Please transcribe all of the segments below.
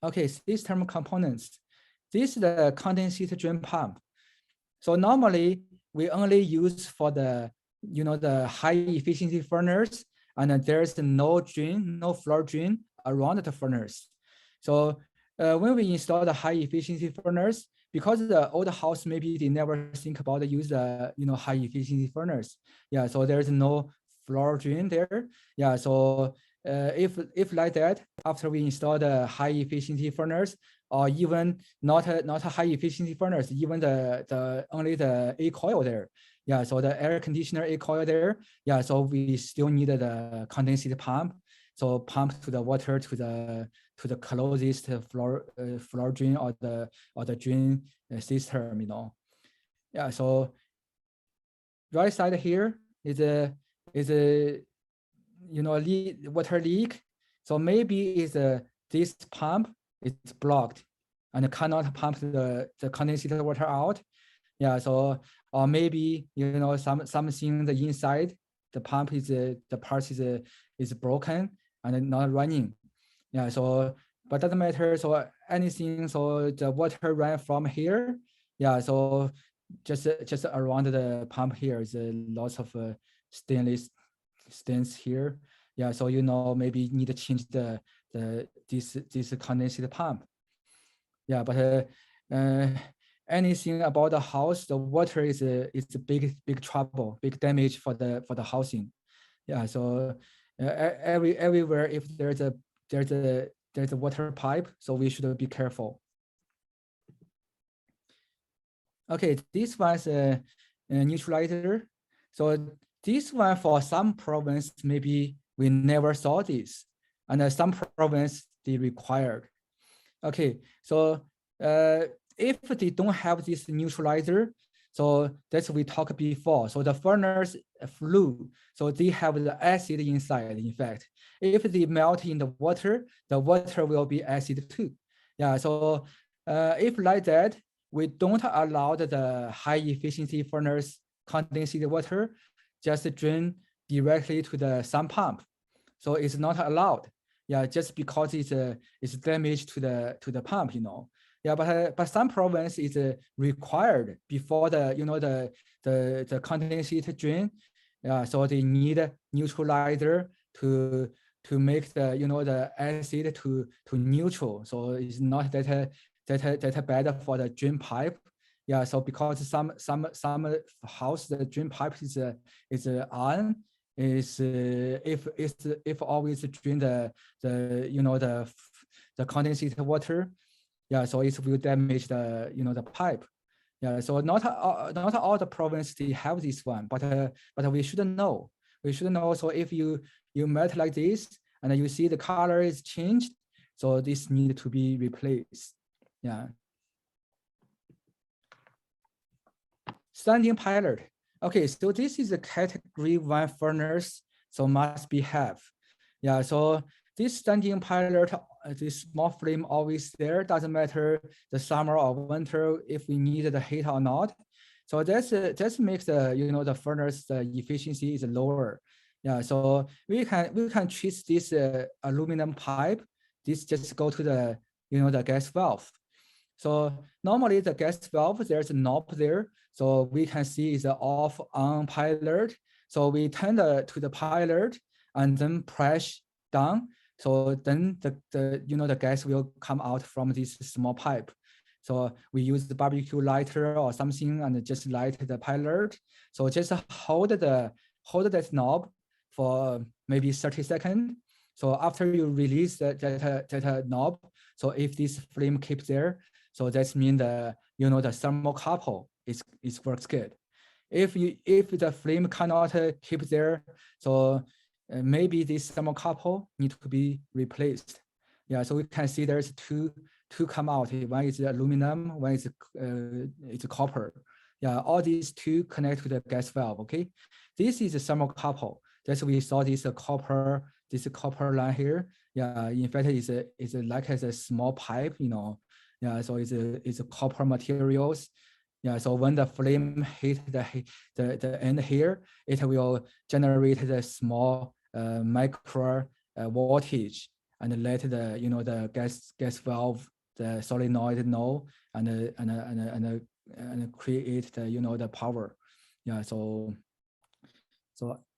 Okay, system components. This is the condensator drain pump. So normally we only use for the, the high efficiency furnace, and there's no drain, no floor drain around the furnace. So when we install the high efficiency furnace, because the old house, maybe they never think about the use the, high efficiency furnace. Yeah, so there's no floor drain there. Yeah, so if like that, after we install the high efficiency furnace, or even not a high efficiency furnace, even the only the A coil there. Yeah, so the air conditioner A coil there. Yeah, so we still need the condensate pump. So pump to the water to the closest floor drain or the drain system, Yeah, so right side here is a water leak. So maybe is this pump is blocked and cannot pump the condensate water out. Yeah, so or maybe something the inside the pump is the parts is broken and not running. Yeah, so but doesn't matter. So anything, so the water run from here. Yeah, so just around the pump here is lots of stainless stains here. Yeah, so maybe need to change this condensate pump. Yeah, but anything about the house, the water is a big trouble, big damage for the housing. Yeah, so everywhere if there's a water pipe, so we should be careful. Okay, this one's a neutralizer. So this one for some province, maybe we never saw this, and some province they required. Okay, so if they don't have this neutralizer, so that's we talked before. So the furnace flue, so they have the acid inside. In fact, if they melt in the water will be acid too. Yeah, so if like that, we don't allow the high efficiency furnace condensate water just drain directly to the sump pump. So it's not allowed. Yeah, just because it's damage to the pump, Yeah, but some province is required before the condensate drain. Yeah, so they need a neutralizer to make the the acid to neutral. So it's not that bad for the drain pipe. Yeah, so because some house the drain pipe is on is if always drain the condensate water, yeah, so it will damage the the pipe. Yeah, so not all the province they have this one, but we should know. We should know. So if you melt like this and you see the color is changed, so this need to be replaced. Yeah. Standing pilot. Okay, so this is a category 1 furnace, so must be have. Yeah, so this standing pilot, this small flame always there, doesn't matter the summer or winter if we need the heat or not. So that makes the the furnace the efficiency is lower. Yeah, so we can treat this aluminum pipe. This just go to the the gas valve. So normally the gas valve, there's a knob there. So we can see is off on pilot. So we turn to the pilot and then press down. So then the gas will come out from this small pipe. So we use the barbecue lighter or something and just light the pilot. So just hold that knob for maybe 30 seconds. So after you release that knob, so if this flame keeps there, so that means the the thermocouple is works good. If the flame cannot keep there, so maybe this thermocouple need to be replaced. Yeah, so we can see there's two come out. One is aluminum, one is it's copper. Yeah, all these two connect to the gas valve. Okay, this is a thermocouple. That's we saw this copper line here. Yeah, in fact, it's like as a small pipe, Yeah, so it's a copper materials. Yeah, so when the flame hit the end here, it will generate the small micro voltage, and let the the gas valve, the solenoid know, and create the the power. Yeah, so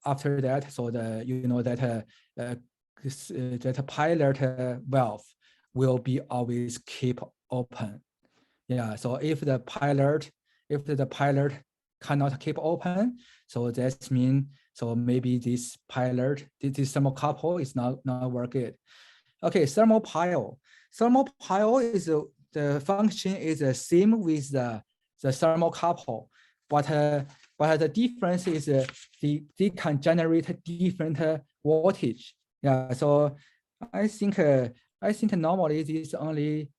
after that, so the that pilot valve will be always keep open. Yeah, so if the pilot cannot keep open, so that means so maybe this this thermocouple is not work good. Okay, thermopile. Thermopile is the function is the same with the thermocouple, but the difference is they can generate different voltage. Yeah, so I think normally this only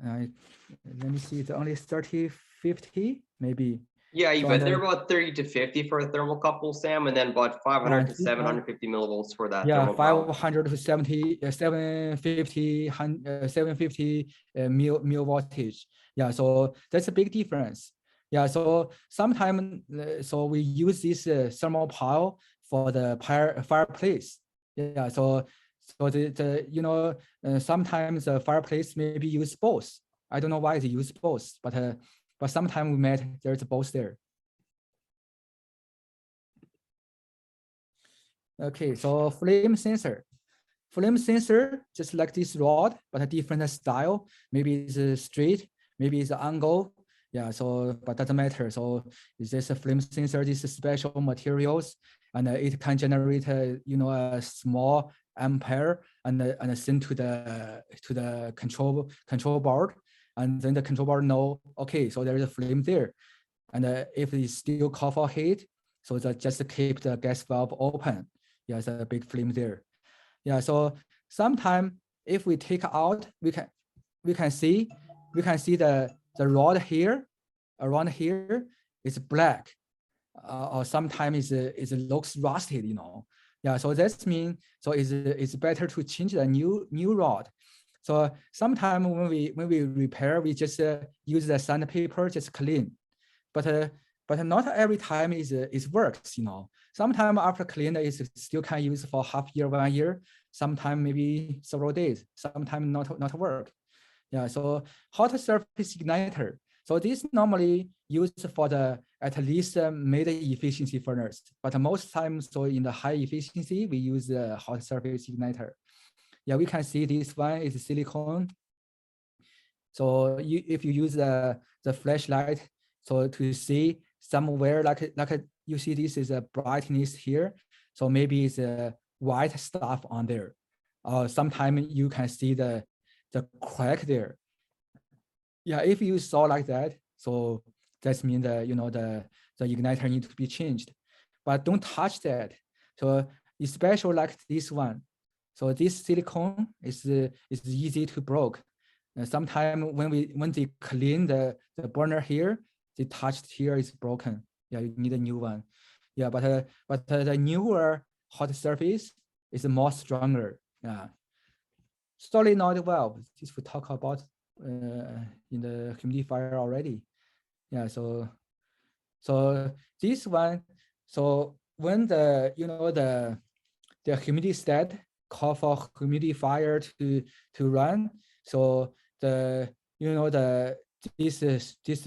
let me see, it's only 30, 50 maybe. Yeah, So but they're about 30 to 50 for a thermocouple, Sam, and then about 500 to 750 millivolts for that thermopile. 500 to 70, 750, 750 mil voltage. Yeah, so that's a big difference. Yeah, so sometimes so we use this thermopile for the fireplace. Yeah, so the sometimes the fireplace maybe use both. I don't know why they use both, but sometimes we met there's both there. Okay, so flame sensor. Flame sensor, just like this rod, but a different style. Maybe it's straight, maybe it's angle. Yeah, so, but doesn't matter. So is this a flame sensor, this is special materials, and it can generate, a small ampere and send to the control board. And then the control board know, okay, so there's a flame there. And if it still call for heat, so that just keep the gas valve open. Yeah, it's a big flame there. Yeah, so sometimes if we take out, we can see the rod here, around here is black, or sometimes it looks rusted, Yeah, so that means so it's better to change the new rod. So sometimes when we repair, we just use the sandpaper, just clean, but not every time it works, Sometimes after clean, it still can use for half year, 1 year, sometimes maybe several days, sometimes not work. Yeah, so hot surface igniter. So this normally used for the at least mid efficiency furnace, but most times, so in the high efficiency, we use the hot surface igniter. Yeah, we can see this one is silicone. So if you use the flashlight, so to see somewhere like you see this is a brightness here, so maybe it's a white stuff on there. Sometimes you can see the crack there. Yeah, if you saw like that, so that means the igniter needs to be changed, but don't touch that. So especially like this one, so this silicone is easy to break. Sometimes when they clean the burner here, they touched here is broken. Yeah, you need a new one. Yeah, but the newer hot surface is more stronger. Yeah. Solenoid valve. This we talk about in the humidifier already. Yeah. So this one. So when the the humidistat call for humidifier to run, so this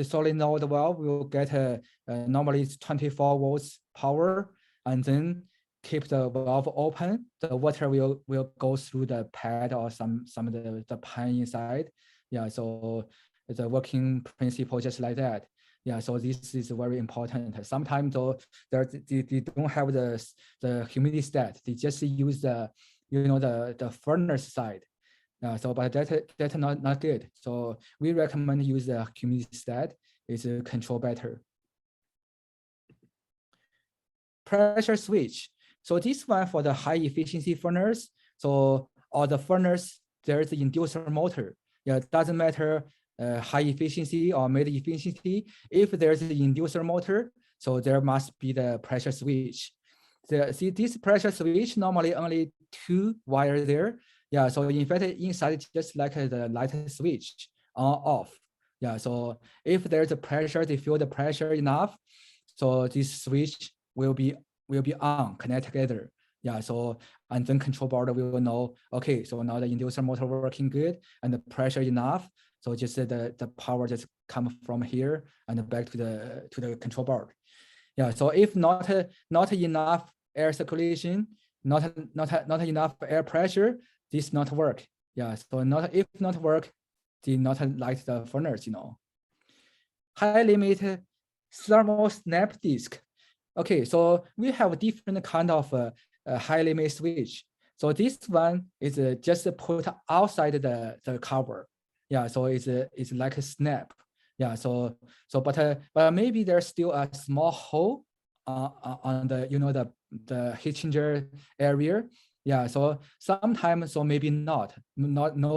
solenoid valve will get normally it's 24 volts power, and then keep the valve open. The water will go through the pad or some of the pan inside. Yeah, so it's a working principle just like that. Yeah, so this is very important. Sometimes though they don't have the humidistat. They just use the the furnace side. So but that's not good. So we recommend use the humidistat. It's control better. Pressure switch. So this one for the high efficiency furnace. So or the furnace there's the inducer motor. Yeah, it doesn't matter high efficiency or mid efficiency. If there's the inducer motor, so there must be the pressure switch. See this pressure switch normally only 2 wires there. Yeah, so in fact inside it's just like the light switch on off. Yeah, so if there's a pressure, they feel the pressure enough, so this switch will be on, connect together. Yeah, so and then control board will know, okay, so now the inducer motor working good and the pressure enough. So just the power just come from here and back to the control board. Yeah, so if not enough air circulation, not enough air pressure, this not work. Yeah, so if not work, they not light the furnace, you know. High limit thermal snap disk. Okay, so we have different kind of high limit switch. So this one is just put outside the cover. Yeah, so it's like a snap. Yeah, so but maybe there's still a small hole on the the heat changer area. Yeah, so sometimes so maybe no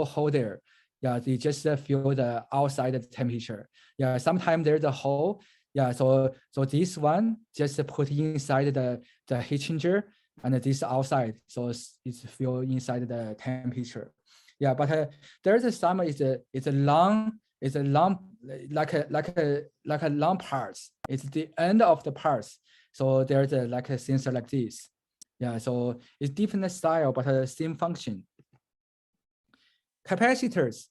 hole there. Yeah, they just feel the outside temperature. Yeah, sometimes there's a hole. Yeah, so this one just put inside the heat changer and this outside, so it's feel inside the temperature. Yeah, but there's some is a long like a long parts. It's the end of the parts. So there's like a sensor like this. Yeah, so it's different style but same function. Capacitors.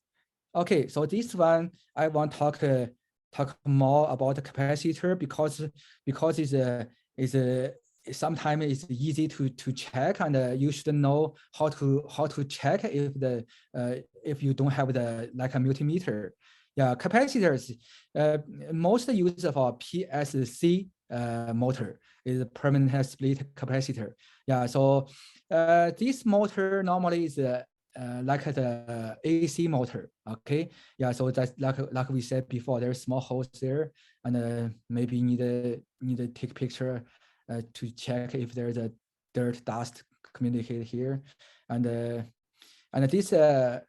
Okay, so this one I want to talk more about the capacitor because it's sometimes it's easy to check, and you should know how to check if you don't have the like a multimeter. Yeah, capacitors most used for PSC motor is a permanent split capacitor. Yeah, so this motor normally is like the AC motor. Okay, yeah, so that's like we said before, there's small holes there, and maybe need to take picture to check if there's a dirt dust communicate here, and this the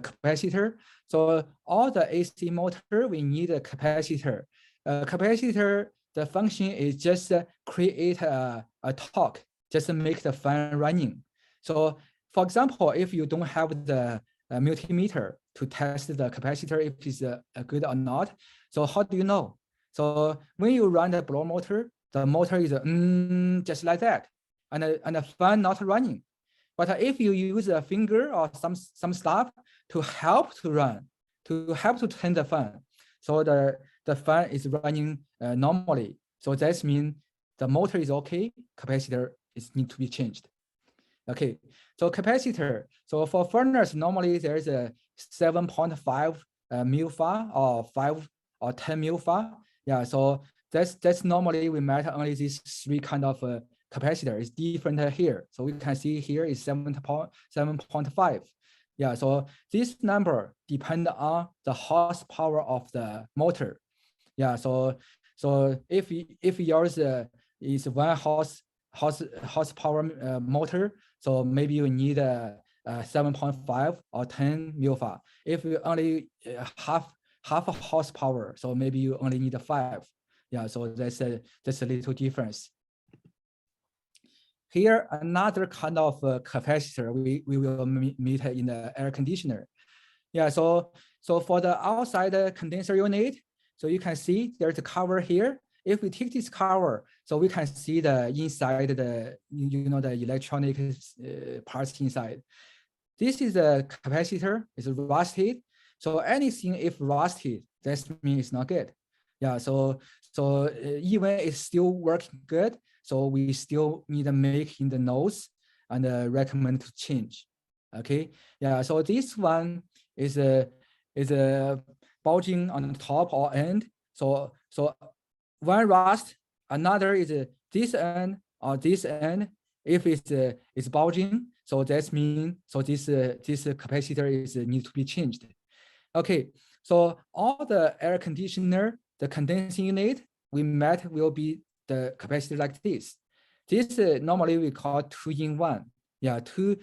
capacitor. So all the AC motor we need a capacitor. Capacitor, the function is just create a torque, just make the fan running. So for example, if you don't have the multimeter to test the capacitor if it's good or not, so how do you know? So when you run the blower motor, the motor is just like that, and the fan not running. But if you use a finger or some stuff to help to run, to help to turn the fan, so the fan is running normally. So that means the motor is okay, capacitor is need to be changed. Okay, so capacitor. So for furnace, normally there's a 7.5 mFA or 5 or 10 mFA. Yeah, so that's normally we met only these three kind of capacitor. It's different here. So we can see here is 7.5. Yeah, so this number depend on the horsepower of the motor. Yeah, so if yours is 1 horsepower motor, so maybe you need a 7.5 or 10 mFA. If you only half a horsepower, so maybe you only need a 5. Yeah, so that's a little difference. Here, another kind of capacitor we will meet in the air conditioner. Yeah, so for the outside condenser unit, so you can see there's a cover here. If we take this cover, so we can see the inside the the electronic parts inside. This is a capacitor. It's rusted. So anything if rusted, that means it's not good. Yeah. So even it's still working good, so we still need to make in the notes and recommend to change. Okay. Yeah. So this one is a bulging on the top or end. So one rust, another is this end or this end. If it's bulging, so that means so this capacitor is need to be changed. Okay, so all the air conditioner, the condensing unit we met will be the capacitor like this. This normally we call 2-in-1. Yeah, two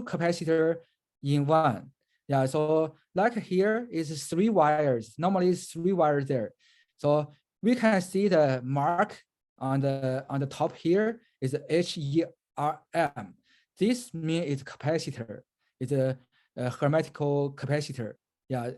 capacitor in one. Yeah, so like here is 3 wires. Normally it's 3 wires there. So we can see the mark on the top here is HERM. This means it's capacitor. It's a hermetical capacitor. Yeah,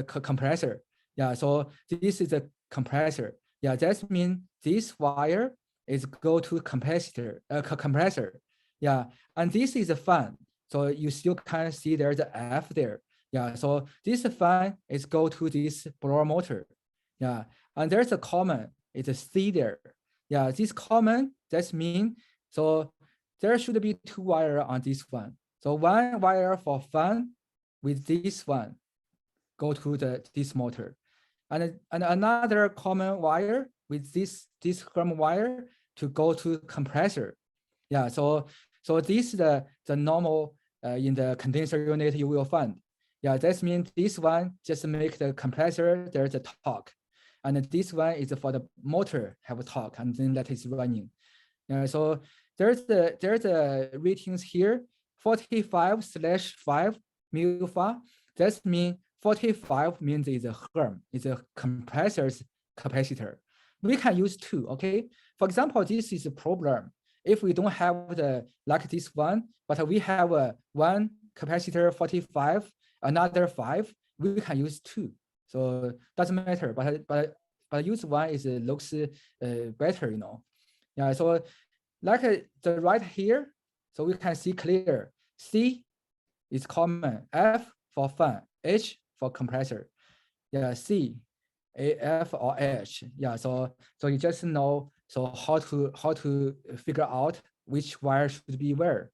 compressor. Yeah, so this is a compressor. Yeah, that means this wire is go to capacitor, compressor. Yeah, and this is a fan. So you still can see there's a F there. Yeah, so this fan is go to this blower motor. Yeah, and there's a common, it's a C there. Yeah, this common, that's mean, so there should be 2 wire on this one. So 1 wire for fan with this one go to this motor. And another common wire with this firm wire to go to compressor. Yeah, so this is the normal in the condenser unit you will find. Yeah, that means this one just make the compressor, there's a torque. And this one is for the motor have a torque and then that is running. Yeah, so there's the ratings here, 45/5 μFa. That means 45 means it's a Herm, it's a compressor's capacitor. We can use 2, okay? For example, this is a problem. If we don't have the like this one, but we have a 1 capacitor 45, another 5, we can use 2. So doesn't matter, but use 1 is looks better, you know. Yeah, so like the right here, so we can see clear. C is common, F for fan, H for compressor. Yeah, C, A, F or H. Yeah, so you just know so how to figure out which wire should be where.